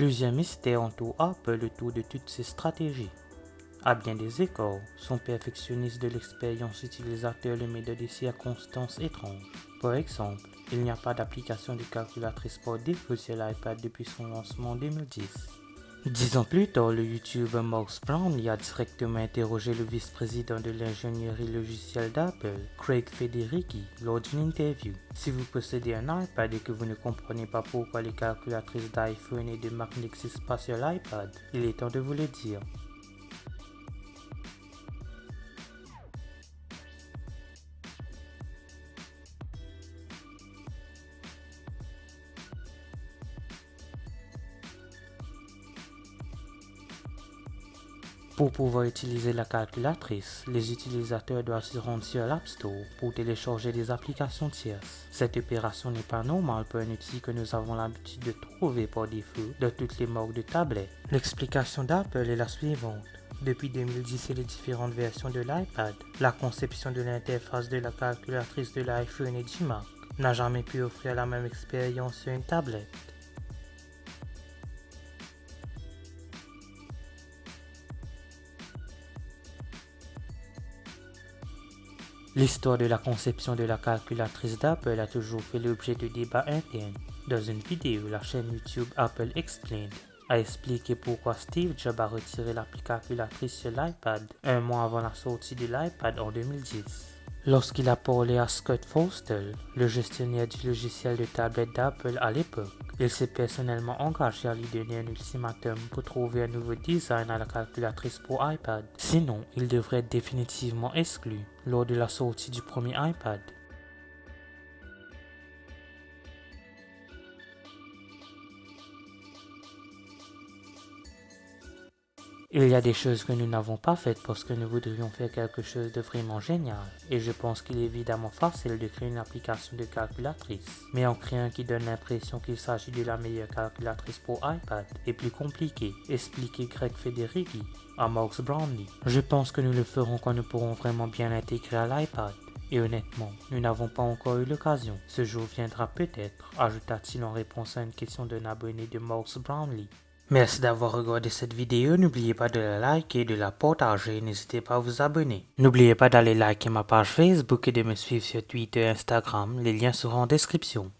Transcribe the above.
Plusieurs mystères entourent Apple autour de toutes ses stratégies. À bien des égards, son perfectionniste de l'expérience utilisateur le met dans des circonstances étranges. Par exemple, il n'y a pas d'application de calculatrice par défaut sur l'iPad depuis son lancement en 2010. 10 ans plus tard, le YouTuber Mark Brownlee a directement interrogé le vice-président de l'ingénierie logicielle d'Apple, Craig Federighi, lors d'une interview. Si vous possédez un iPad et que vous ne comprenez pas pourquoi les calculatrices d'iPhone et de Mac n'existent pas sur l'iPad, il est temps de vous le dire. Pour pouvoir utiliser la calculatrice, les utilisateurs doivent se rendre sur l'App Store pour télécharger des applications tierces. Cette opération n'est pas normale pour un outil que nous avons l'habitude de trouver par défaut dans toutes les marques de tablettes. L'explication d'Apple est la suivante. Depuis 2010 et les différentes versions de l'iPad, la conception de l'interface de la calculatrice de l'iPhone et du Mac n'a jamais pu offrir la même expérience sur une tablette. L'histoire de la conception de la calculatrice d'Apple a toujours fait l'objet de débats internes. Dans une vidéo, la chaîne YouTube Apple Explained a expliqué pourquoi Steve Jobs a retiré l'appli calculatrice sur l'iPad un mois avant la sortie de l'iPad en 2010. Lorsqu'il a parlé à Scott Forstall, le gestionnaire du logiciel de tablette d'Apple à l'époque, il s'est personnellement engagé à lui donner un ultimatum pour trouver un nouveau design à la calculatrice pour iPad. Sinon, il devrait être définitivement exclu lors de la sortie du premier iPad. Il y a des choses que nous n'avons pas faites parce que nous voudrions faire quelque chose de vraiment génial. Et je pense qu'il est évidemment facile de créer une application de calculatrice. Mais en créant qui donne l'impression qu'il s'agit de la meilleure calculatrice pour iPad est plus compliqué, expliquait Craig Federighi à Mark Brownlee. Je pense que nous le ferons quand nous pourrons vraiment bien l'intégrer à l'iPad. Et honnêtement, nous n'avons pas encore eu l'occasion. Ce jour viendra peut-être, ajouta-t-il en réponse à une question d'un abonné de Mark Brownlee. Merci d'avoir regardé cette vidéo, n'oubliez pas de la liker et de la partager, n'hésitez pas à vous abonner. N'oubliez pas d'aller liker ma page Facebook et de me suivre sur Twitter et Instagram, les liens seront en description.